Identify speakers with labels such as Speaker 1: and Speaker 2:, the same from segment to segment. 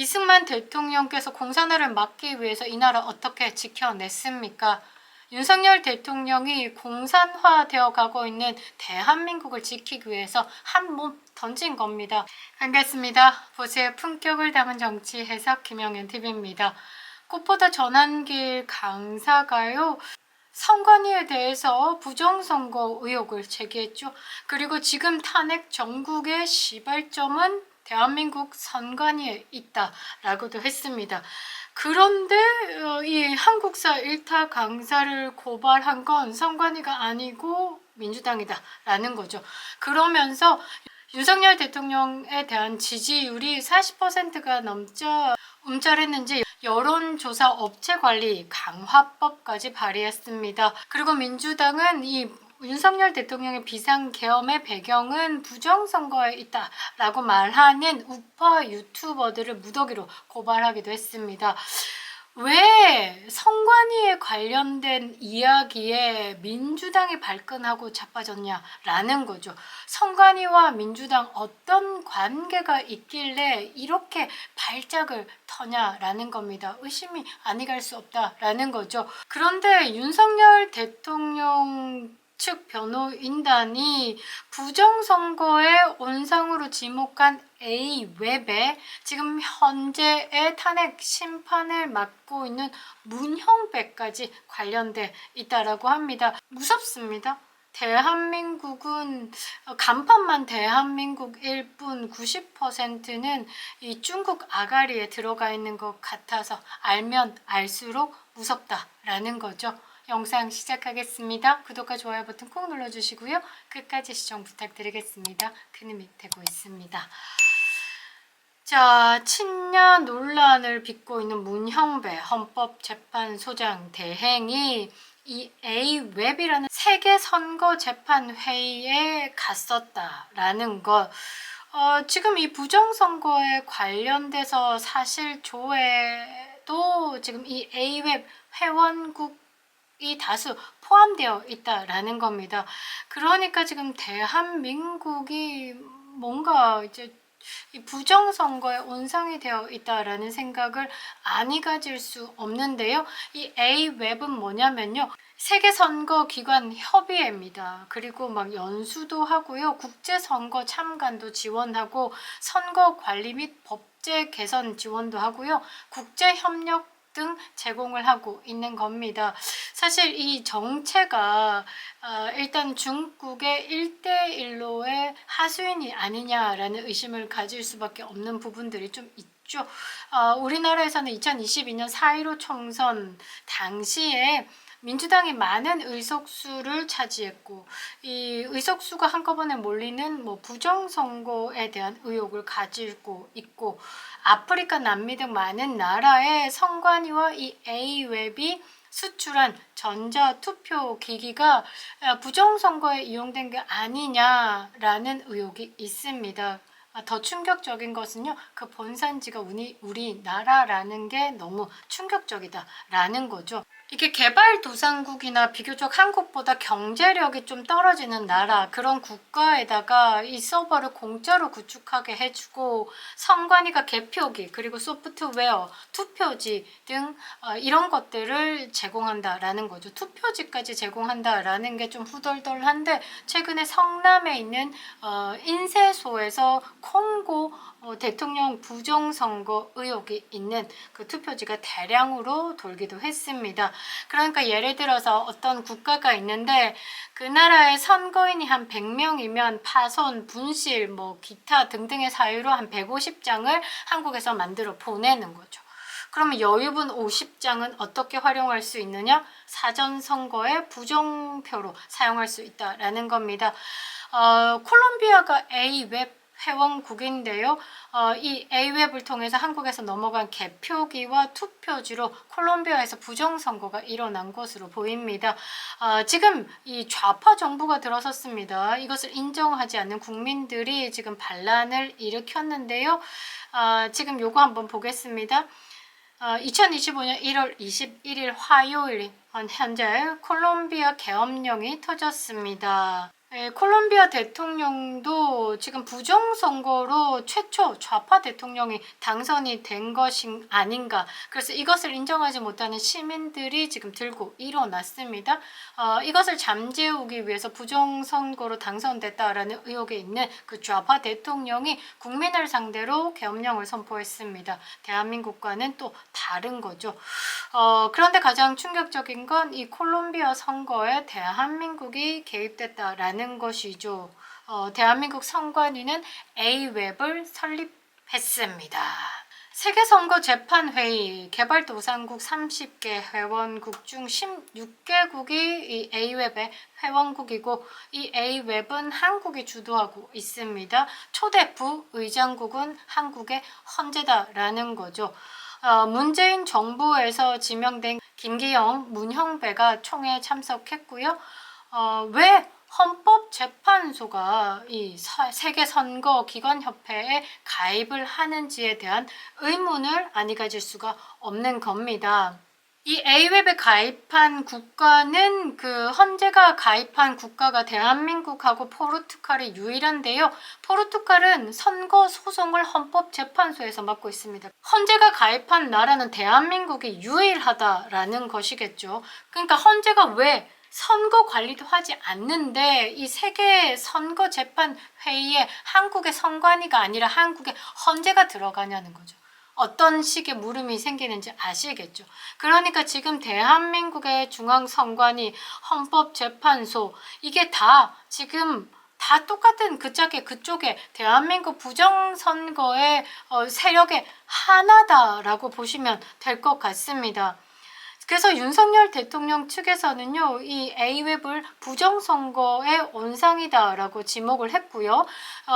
Speaker 1: 이승만 대통령께서 공산화를 막기 위해서 이 나라 어떻게 지켜냈습니까? 윤석열 대통령이 공산화되어 가고 있는 대한민국을 지키기 위해서 한 몸 던진 겁니다. 반갑습니다. 보세요. 품격을 담은 정치 해석 김영현 TV입니다. 꽃보다 전환길 강사가요. 선관위에 대해서 부정선거 의혹을 제기했죠. 그리고 지금 탄핵 전국의 시발점은 대한민국 선관위에 있다라고도 했습니다. 그런데 이 한국사 일타 강사를 고발한 건 선관위가 아니고 민주당이다라는 거죠. 그러면서 윤석열 대통령에 대한 지지율이 40%가 넘자 움짤했는지 여론조사 업체관리 강화법까지 발의했습니다. 그리고 민주당은 이 윤석열 대통령의 비상계엄의 배경은 부정선거에 있다라고 말하는 우파 유튜버들을 무더기로 고발하기도 했습니다. 왜 선관위에 관련된 이야기에 민주당이 발끈하고 자빠졌냐라는 거죠. 선관위와 민주당 어떤 관계가 있길래 이렇게 발작을 터냐라는 겁니다. 의심이 아니 갈 수 없다라는 거죠. 그런데 윤석열 대통령 측 변호인단이 부정선거의 온상으로 지목한 A웹에 지금 현재의 탄핵 심판을 맡고 있는 문형배까지 관련돼 있다라고 합니다. 무섭습니다. 대한민국은 간판만 대한민국일 뿐 90%는 이 중국 아가리에 들어가 있는 것 같아서 알면 알수록 무섭다라는 거죠. 영상 시작하겠습니다. 구독과 좋아요 버튼 꼭 눌러주시고요. 끝까지 시청 부탁드리겠습니다. 큰 힘이 되고 있습니다. 자, 친야 논란을 빚고 있는 문형배 헌법재판소장 대행이 이 A웹이라는 세계선거재판회의에 갔었다라는 것. 지금 이 부정선거에 관련돼서 사실 조회도 지금 이 A웹 회원국 이 다수 포함되어 있다라는 겁니다. 그러니까 지금 대한민국이 뭔가 이제 이 부정선거에 온상이 되어 있다라는 생각을 아니 가질 수 없는데요. 이 A웹은 뭐냐면요. 세계선거기관 협의회입니다. 그리고 막 연수도 하고요. 국제선거 참관도 지원하고 선거관리 및 법제 개선 지원도 하고요. 국제협력 등 제공을 하고 있는 겁니다. 사실 이 정체가 일단 중국의 1대1로의 하수인이 아니냐라는 의심을 가질 수밖에 없는 부분들이 좀 있죠. 우리나라에서는 2022년 4.15 총선 당시에 민주당이 많은 의석수를 차지했고 이 의석수가 한꺼번에 몰리는 부정선거에 대한 의혹을 가지고 있고 아프리카, 남미 등 많은 나라의 선관위와 이 A웹이 수출한 전자투표 기기가 부정선거에 이용된 게 아니냐라는 의혹이 있습니다. 더 충격적인 것은요. 그 본산지가 우리나라라는 게 너무 충격적이다라는 거죠. 이게 개발도상국이나 비교적 한국보다 경제력이 좀 떨어지는 나라 그런 국가에다가 이 서버를 공짜로 구축하게 해주고 선관위가 개표기 그리고 소프트웨어, 투표지 등 이런 것들을 제공한다라는 거죠. 투표지까지 제공한다라는 게 좀 후덜덜한데 최근에 성남에 있는 인쇄소에서 콩고 대통령 부정선거 의혹이 있는 그 투표지가 대량으로 돌기도 했습니다. 그러니까 예를 들어서 어떤 국가가 있는데 그 나라의 선거인이 한 100명이면 파손, 분실, 기타 등등의 사유로 한 150장을 한국에서 만들어 보내는 거죠. 그러면 여유분 50장은 어떻게 활용할 수 있느냐? 사전선거의 부정표로 사용할 수 있다라는 겁니다. 콜롬비아가 A웹 회원국인데요. 이 A웹을 통해서 한국에서 넘어간 개표기와 투표지로 콜롬비아에서 부정선거가 일어난 것으로 보입니다. 지금 이 좌파 정부가 들어섰습니다. 이것을 인정하지 않는 국민들이 지금 반란을 일으켰는데요. 지금 요거 한번 보겠습니다. 2025년 1월 21일 화요일 현재 콜롬비아 계엄령이 터졌습니다. 콜롬비아 대통령도 지금 부정선거로 최초 좌파 대통령이 당선이 된 것이 아닌가. 그래서 이것을 인정하지 못하는 시민들이 지금 들고 일어났습니다. 이것을 잠재우기 위해서 부정선거로 당선됐다라는 의혹이 있는 그 좌파 대통령이 국민을 상대로 계엄령을 선포했습니다. 대한민국과는 또 다른 거죠. 그런데 가장 충격적인 건 이 콜롬비아 선거에 대한민국이 개입됐다라는 것이죠. 대한민국 선관위는 A웹을 설립했습니다. 세계선거재판회의 개발도상국 30개 회원국 중 16개국이 이 A웹의 회원국이고 이 A웹은 한국이 주도하고 있습니다. 초대 부의장국은 한국의 헌재다라는 거죠. 문재인 정부에서 지명된 김기영, 문형배가 총회에 참석했고요. 왜 헌법재판소가 이 세계선거기관협회에 가입을 하는지에 대한 의문을 아니 가질 수가 없는 겁니다. 이 A웹에 가입한 국가는 그 헌재가 가입한 국가가 대한민국하고 포르투갈이 유일한데요. 포르투갈은 선거 소송을 헌법재판소에서 맡고 있습니다. 헌재가 가입한 나라는 대한민국이 유일하다라는 것이겠죠. 그러니까 헌재가 왜 선거 관리도 하지 않는데 이 세계 선거 재판 회의에 한국의 선관위가 아니라 한국의 헌재가 들어가냐는 거죠. 어떤 식의 물음이 생기는지 아시겠죠. 그러니까 지금 대한민국의 중앙선관위, 헌법재판소 이게 다 지금 다 똑같은 그 짝에 그쪽에 대한민국 부정선거의 세력의 하나다라고 보시면 될 것 같습니다. 그래서 윤석열 대통령 측에서는요, 이 A웹을 부정선거의 온상이다라고 지목을 했고요.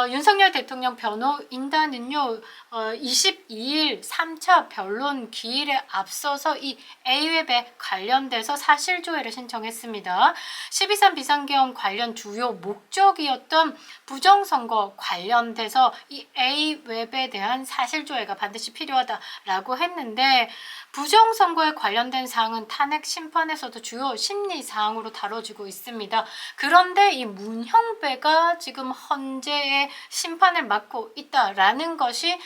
Speaker 1: 윤석열 대통령 변호인단은요, 22일 3차 변론 기일에 앞서서 이 A웹에 관련돼서 사실조회를 신청했습니다. 12.3 비상계엄 관련 주요 목적이었던 부정선거 관련돼서 이 A웹에 대한 사실조회가 반드시 필요하다라고 했는데 부정선거에 관련된 사항은 탄핵 심판에서도 주요 심리사항으로 다뤄지고 있습니다. 그런데 이 문형배가 지금 헌재의 심판을 맡고 있다라는 것이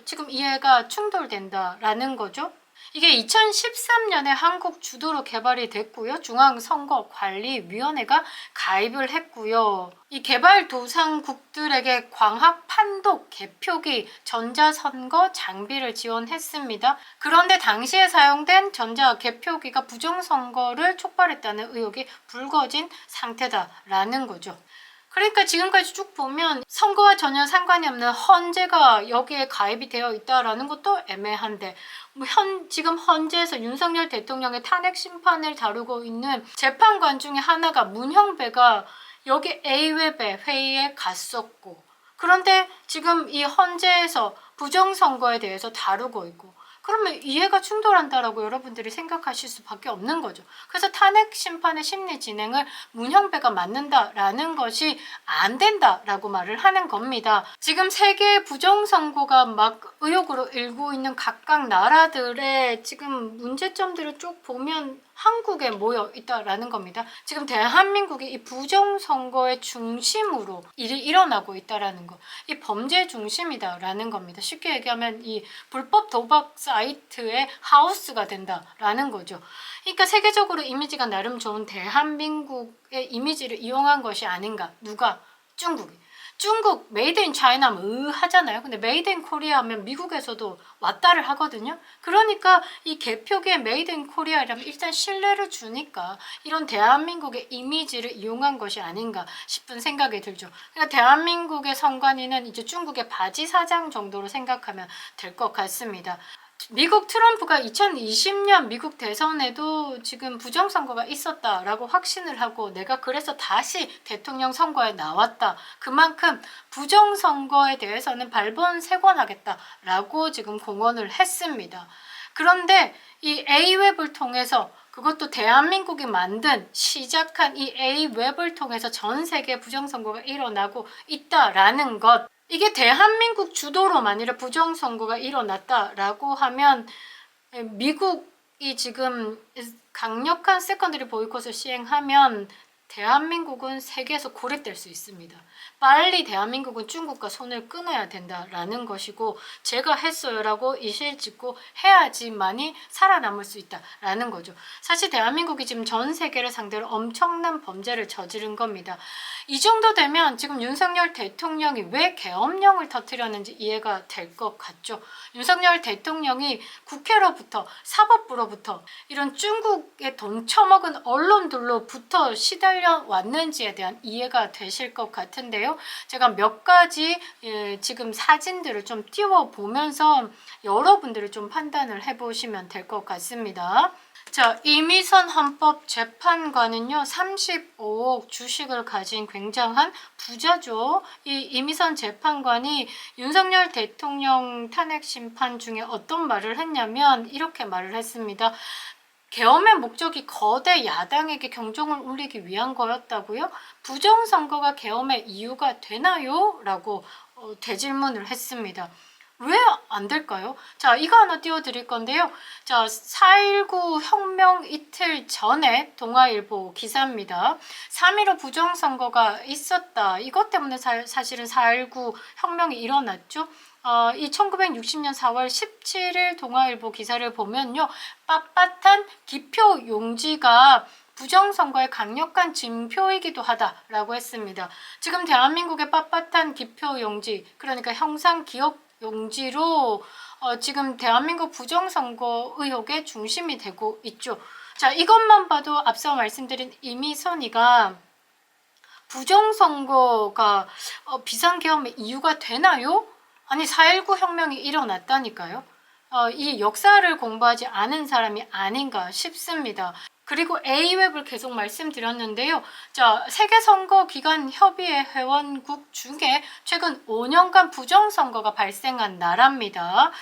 Speaker 1: 지금 이해가 충돌된다라는 거죠. 이게 2013년에 한국 주도로 개발이 됐고요. 중앙선거관리위원회가 가입을 했고요. 이 개발도상국들에게 광학 판독 개표기 전자선거 장비를 지원했습니다. 그런데 당시에 사용된 전자 개표기가 부정선거를 촉발했다는 의혹이 불거진 상태다라는 거죠. 그러니까 지금까지 쭉 보면 선거와 전혀 상관이 없는 헌재가 여기에 가입이 되어 있다라는 것도 애매한데 지금 헌재에서 윤석열 대통령의 탄핵 심판을 다루고 있는 재판관 중에 하나가 문형배가 여기 A웹의 회의에 갔었고 그런데 지금 이 헌재에서 부정선거에 대해서 다루고 있고 그러면 이해가 충돌한다라고 여러분들이 생각하실 수밖에 없는 거죠. 그래서 탄핵 심판의 심리 진행을 문형배가 맡는다라는 것이 안 된다라고 말을 하는 겁니다. 지금 세계 부정선거가 막 의혹으로 일고 있는 각각 나라들의 지금 문제점들을 쭉 보면 한국에 모여 있다라는 겁니다. 지금 대한민국이 이 부정선거의 중심으로 일이 일어나고 있다라는 거, 이 범죄 중심이다라는 겁니다. 쉽게 얘기하면 이 불법 도박 사이트의 하우스가 된다라는 거죠. 그러니까 세계적으로 이미지가 나름 좋은 대한민국의 이미지를 이용한 것이 아닌가. 누가? 중국이. 중국 메이드 인 차이나 하잖아요. 근데 메이드 인 코리아 하면 미국에서도 왔다를 하거든요. 그러니까 이 개표기에 메이드 인 코리아라면 일단 신뢰를 주니까 이런 대한민국의 이미지를 이용한 것이 아닌가 싶은 생각이 들죠. 그러니까 대한민국의 선관위는 이제 중국의 바지 사장 정도로 생각하면 될 것 같습니다. 미국 트럼프가 2020년 미국 대선에도 지금 부정선거가 있었다라고 확신을 하고 내가 그래서 다시 대통령 선거에 나왔다. 그만큼 부정선거에 대해서는 발본색원하겠다라고 지금 공언을 했습니다. 그런데 이 A웹을 통해서 그것도 대한민국이 만든 시작한 이 A웹을 통해서 전 세계 부정선거가 일어나고 있다라는 것 이게 대한민국 주도로 만일에 부정선거가 일어났다라고 하면 미국이 지금 강력한 세컨더리 보이콧을 시행하면 대한민국은 세계에서 고립될 수 있습니다. 빨리 대한민국은 중국과 손을 끊어야 된다라는 것이고, 제가 했어요라고 이실 짓고 해야지만이 살아남을 수 있다라는 거죠. 사실 대한민국이 지금 전 세계를 상대로 엄청난 범죄를 저지른 겁니다. 이 정도 되면 지금 윤석열 대통령이 왜 계엄령을 터뜨렸는지 이해가 될 것 같죠. 윤석열 대통령이 국회로부터 사법부로부터 이런 중국의 돈 처먹은 언론들로부터 시달려 왔는지에 대한 이해가 되실 것 같은데요. 제가 몇 가지 지금 사진들을 좀 띄워 보면서 여러분들이 좀 판단을 해보시면 될 것 같습니다. 자, 이미선 헌법재판관은요, 35억 주식을 가진 굉장한 부자죠. 이 이미선 재판관이 윤석열 대통령 탄핵 심판 중에 어떤 말을 했냐면 이렇게 말을 했습니다. 계엄의 목적이 거대 야당에게 경종을 울리기 위한 거였다고요? 부정선거가 계엄의 이유가 되나요? 라고 대질문을 했습니다. 왜 안 될까요? 자, 이거 하나 띄워드릴 건데요. 자, 4.19 혁명 이틀 전에 동아일보 기사입니다. 3.15 부정선거가 있었다. 이것 때문에 사실은 4.19 혁명이 일어났죠. 이 1960년 4월 17일 동아일보 기사를 보면요. 빳빳한 기표 용지가 부정선거의 강력한 징표이기도 하다라고 했습니다. 지금 대한민국의 빳빳한 기표 용지, 그러니까 형상 기억 용지로 지금 대한민국 부정선거 의혹의 중심이 되고 있죠. 자, 이것만 봐도 앞서 말씀드린 이미선이가 부정선거가 비상계엄의 이유가 되나요? 아니, 4.19 혁명이 일어났다니까요. 이 역사를 공부하지 않은 사람이 아닌가 싶습니다. 그리고 A웹을 계속 말씀드렸는데요. 자, 세계선거기관협의회 회원국 중에 최근 5년간 부정선거가 발생한 나라입니다.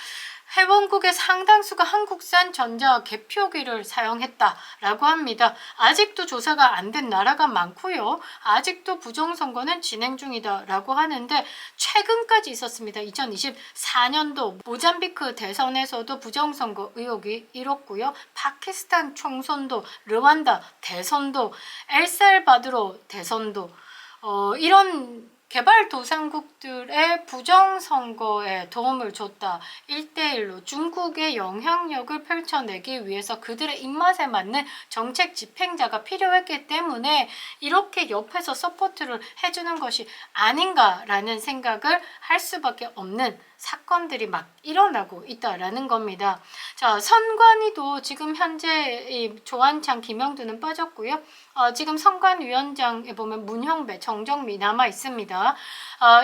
Speaker 1: 회원국의 상당수가 한국산 전자개표기를 사용했다라고 합니다. 아직도 조사가 안 된 나라가 많고요. 아직도 부정선거는 진행 중이다라고 하는데 최근까지 있었습니다. 2024년도 모잠비크 대선에서도 부정선거 의혹이 일었고요. 파키스탄 총선도, 르완다 대선도, 엘살바도르 대선도 이런 개발도상국들의 부정선거에 도움을 줬다. 1대1로 중국의 영향력을 펼쳐내기 위해서 그들의 입맛에 맞는 정책 집행자가 필요했기 때문에 이렇게 옆에서 서포트를 해주는 것이 아닌가라는 생각을 할 수밖에 없는 사건들이 막 일어나고 있다라는 겁니다. 자, 선관위도 지금 현재 이 조한창, 김영두는 빠졌고요. 지금 선관위원장에 보면 문형배, 정정미 남아 있습니다.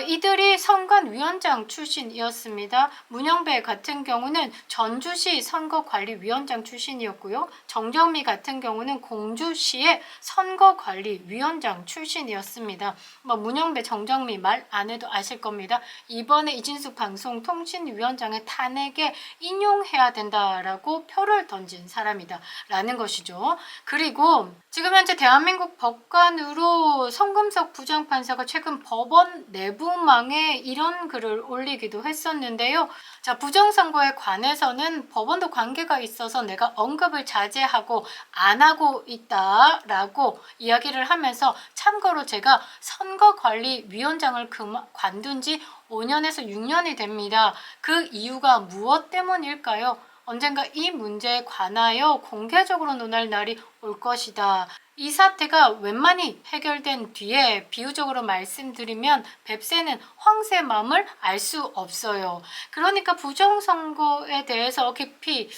Speaker 1: 이들이 선관위원장 출신이었습니다. 문형배 같은 경우는 전주시 선거관리위원장 출신이었고요. 정정미 같은 경우는 공주시의 선거관리위원장 출신이었습니다. 문형배, 정정미 말 안 해도 아실 겁니다. 이번에 이진숙 방송통신위원장의 탄핵에 인용해야 된다라고 표를 던진 사람이다라는 것이죠. 그리고 지금 현재 대한민국 법관으로 성금석 부장판사가 최근 법원 내부망에 이런 글을 올리기도 했었는데요. 자, 부정선거에 관해서는 법원도 관계가 있어서 내가 언급을 자제하고 안 하고 있다라고 이야기를 하면서, 참고로 제가 선거관리위원장을 관둔 지 5년에서 6년이 됩니다. 그 이유가 무엇 때문일까요? 언젠가 이 문제에 관하여 공개적으로 논할 날이 올 것이다. 이 사태가 웬만히 해결된 뒤에 비유적으로 말씀드리면 뱁새는 황새 마음을 알 수 없어요. 그러니까 부정선거에 대해서 깊이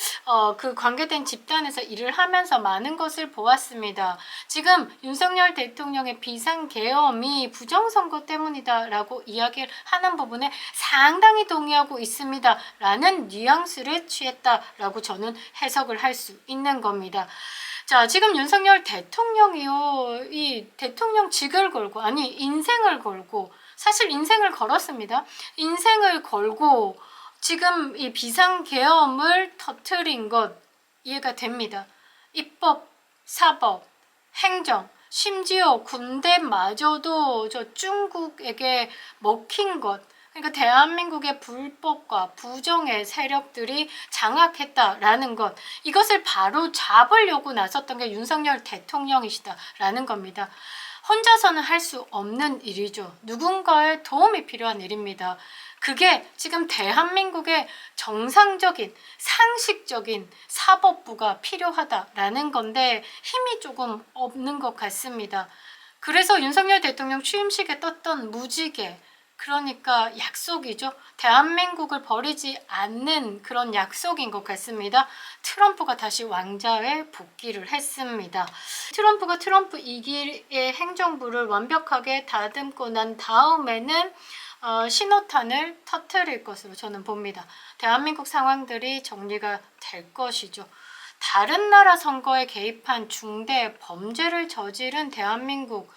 Speaker 1: 그 관계된 집단에서 일을 하면서 많은 것을 보았습니다. 지금 윤석열 대통령의 비상계엄이 부정선거 때문이다라고 이야기를 하는 부분에 상당히 동의하고 있습니다. 라는 뉘앙스를 취했다라고 저는 해석을 할 수 있는 겁니다. 자, 지금 윤석열 대통령이요, 이 대통령직을 걸고, 아니 인생을 걸고, 사실 인생을 걸었습니다. 인생을 걸고 지금 이 비상계엄을 터뜨린 것 이해가 됩니다. 입법, 사법, 행정, 심지어 군대마저도 저 중국에게 먹힌 것, 그러니까 대한민국의 불법과 부정의 세력들이 장악했다라는 것, 이것을 바로 잡으려고 나섰던 게 윤석열 대통령이시다라는 겁니다. 혼자서는 할 수 없는 일이죠. 누군가의 도움이 필요한 일입니다. 그게 지금 대한민국의 정상적인 상식적인 사법부가 필요하다라는 건데 힘이 조금 없는 것 같습니다. 그래서 윤석열 대통령 취임식에 떴던 무지개, 그러니까 약속이죠. 대한민국을 버리지 않는 그런 약속인 것 같습니다. 트럼프가 다시 왕좌에 복귀를 했습니다. 트럼프가 트럼프 2기의 행정부를 완벽하게 다듬고 난 다음에는 신호탄을 터뜨릴 것으로 저는 봅니다. 대한민국 상황들이 정리가 될 것이죠. 다른 나라 선거에 개입한 중대 범죄를 저지른 대한민국,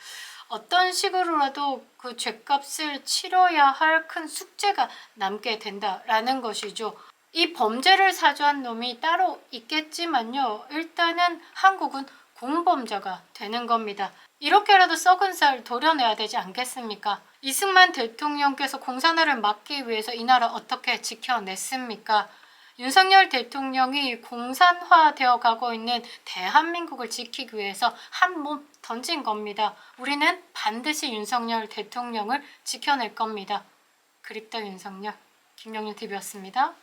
Speaker 1: 어떤 식으로라도 그 죗값을 치러야 할 큰 숙제가 남게 된다라는 것이죠. 이 범죄를 사주한 놈이 따로 있겠지만요. 일단은 한국은 공범자가 되는 겁니다. 이렇게라도 썩은 살 도려내야 되지 않겠습니까? 이승만 대통령께서 공산화를 막기 위해서 이 나라 어떻게 지켜냈습니까? 윤석열 대통령이 공산화되어 가고 있는 대한민국을 지키기 위해서 한 몸 던진 겁니다. 우리는 반드시 윤석열 대통령을 지켜낼 겁니다. 그립다 윤석열, 김영윤 TV였습니다.